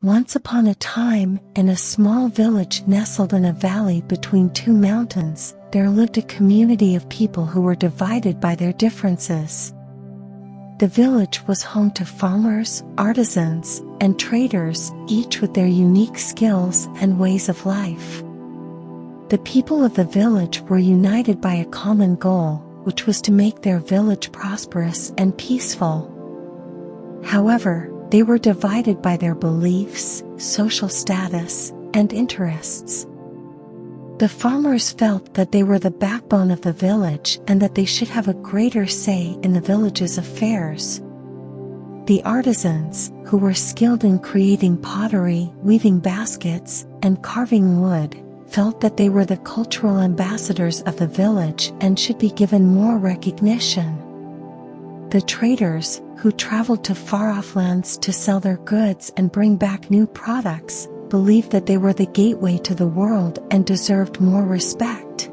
Once upon a time, in a small village nestled in a valley between two mountains, there lived a community of people who were divided by their differences. The village was home to farmers, artisans, and traders, each with their unique skills and ways of life. The people of the village were united by a common goal, which was to make their village prosperous and peaceful. However, they were divided by their beliefs, social status, and interests. The farmers felt that they were the backbone of the village and that they should have a greater say in the village's affairs. The artisans, who were skilled in creating pottery, weaving baskets, and carving wood, felt that they were the cultural ambassadors of the village and should be given more recognition. The traders, who traveled to far-off lands to sell their goods and bring back new products, believed that they were the gateway to the world and deserved more respect.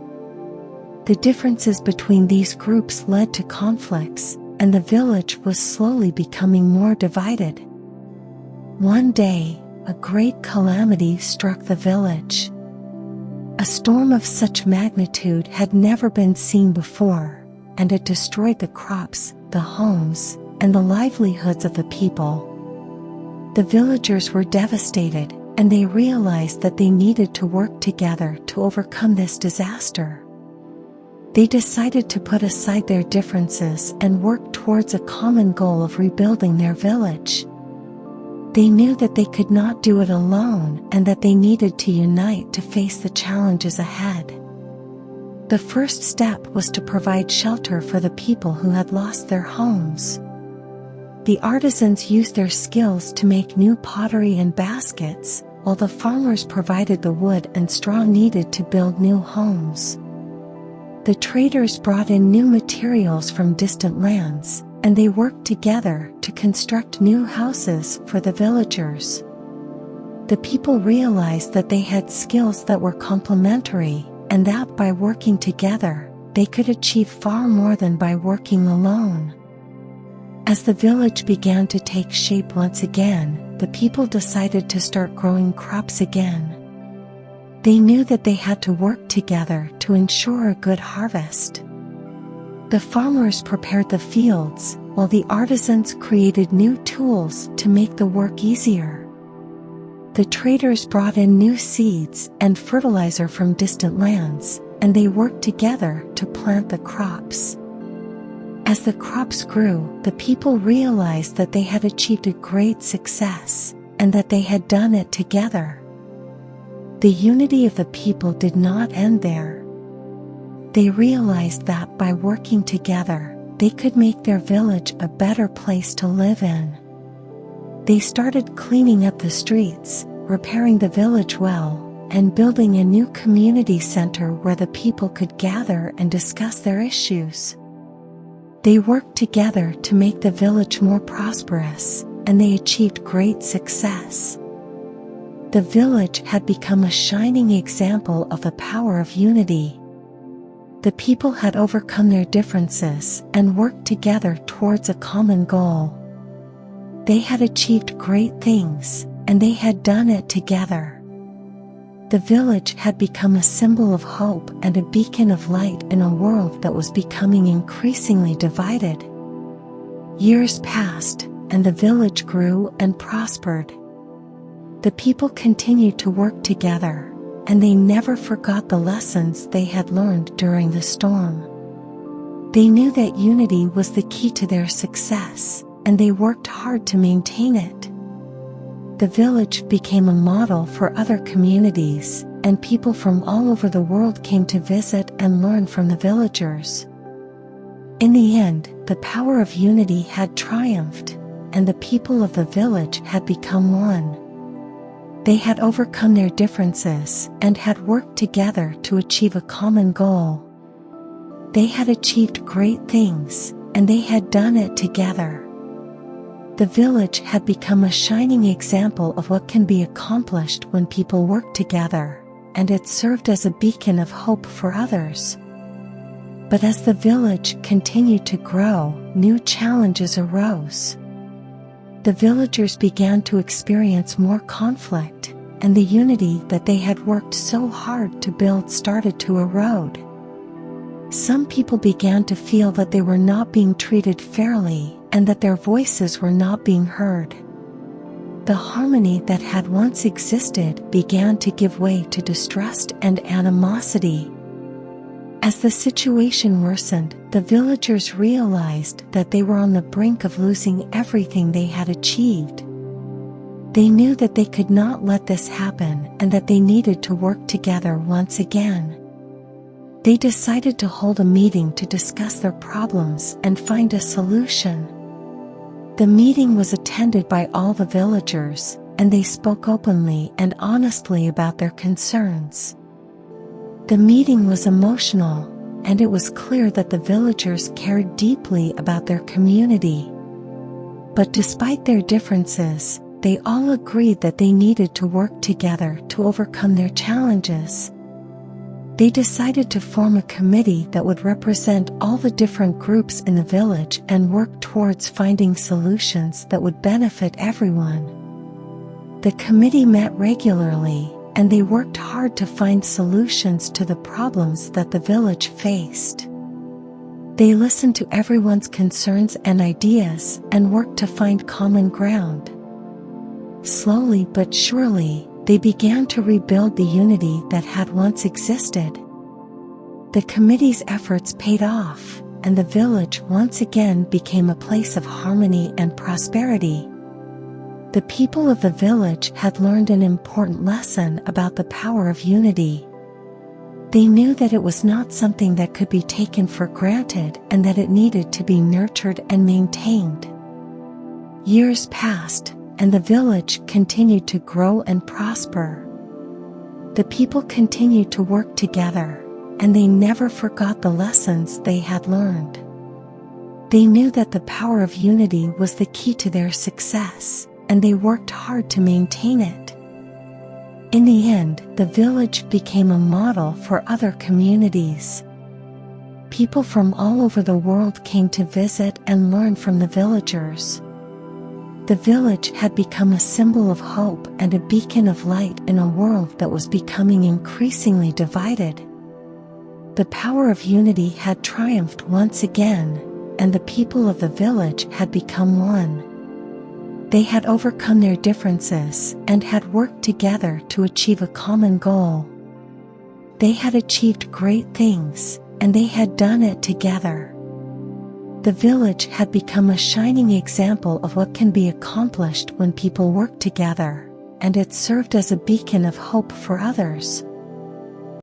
The differences between these groups led to conflicts, and the village was slowly becoming more divided. One day, a great calamity struck the village. A storm of such magnitude had never been seen before, and it destroyed the crops, the homes, and the livelihoods of the people. The villagers were devastated, and they realized that they needed to work together to overcome this disaster. They decided to put aside their differences and work towards a common goal of rebuilding their village. They knew that they could not do it alone and that they needed to unite to face the challenges ahead. The first step was to provide shelter for the people who had lost their homes. The artisans used their skills to make new pottery and baskets, while the farmers provided the wood and straw needed to build new homes. The traders brought in new materials from distant lands, and they worked together to construct new houses for the villagers. The people realized that they had skills that were complementary, and that by working together, they could achieve far more than by working alone. As the village began to take shape once again, the people decided to start growing crops again. They knew that they had to work together to ensure a good harvest. The farmers prepared the fields, while the artisans created new tools to make the work easier. The traders brought in new seeds and fertilizer from distant lands, and they worked together to plant the crops. As the crops grew, the people realized that they had achieved a great success, and that they had done it together. The unity of the people did not end there. They realized that by working together, they could make their village a better place to live in. They started cleaning up the streets, repairing the village well, and building a new community center where the people could gather and discuss their issues. They worked together to make the village more prosperous, and they achieved great success. The village had become a shining example of the power of unity. The people had overcome their differences and worked together towards a common goal. They had achieved great things, and they had done it together. The village had become a symbol of hope and a beacon of light in a world that was becoming increasingly divided. Years passed, and the village grew and prospered. The people continued to work together, and they never forgot the lessons they had learned during the storm. They knew that unity was the key to their success, and they worked hard to maintain it. The village became a model for other communities, and people from all over the world came to visit and learn from the villagers. In the end, the power of unity had triumphed, and the people of the village had become one. They had overcome their differences and had worked together to achieve a common goal. They had achieved great things, and they had done it together. The village had become a shining example of what can be accomplished when people work together, and it served as a beacon of hope for others. But as the village continued to grow, new challenges arose. the villagers began to experience more conflict, and the unity that they had worked so hard to build started to erode. Some people began to feel that they were not being treated fairly, and that their voices were not being heard. The harmony that had once existed began to give way to distrust and animosity. As the situation worsened, the villagers realized that they were on the brink of losing everything they had achieved. They knew that they could not let this happen and that they needed to work together once again. They decided to hold a meeting to discuss their problems and find a solution. The meeting was attended by all the villagers, and they spoke openly and honestly about their concerns. The meeting was emotional, and it was clear that the villagers cared deeply about their community. But despite their differences, they all agreed that they needed to work together to overcome their challenges. They decided to form a committee that would represent all the different groups in the village and work towards finding solutions that would benefit everyone. The committee met regularly, and they worked hard to find solutions to the problems that the village faced. They listened to everyone's concerns and ideas and worked to find common ground. Slowly but surely, they began to rebuild the unity that had once existed. The committee's efforts paid off, and the village once again became a place of harmony and prosperity. The people of the village had learned an important lesson about the power of unity. They knew that it was not something that could be taken for granted and that it needed to be nurtured and maintained. Years passed, and the village continued to grow and prosper. The people continued to work together, and they never forgot the lessons they had learned. They knew that the power of unity was the key to their success, and they worked hard to maintain it. In the end, the village became a model for other communities. People from all over the world came to visit and learn from the villagers. The village had become a symbol of hope and a beacon of light in a world that was becoming increasingly divided. The power of unity had triumphed once again, and the people of the village had become one. They had overcome their differences and had worked together to achieve a common goal. They had achieved great things, and they had done it together. The village had become a shining example of what can be accomplished when people work together, and it served as a beacon of hope for others.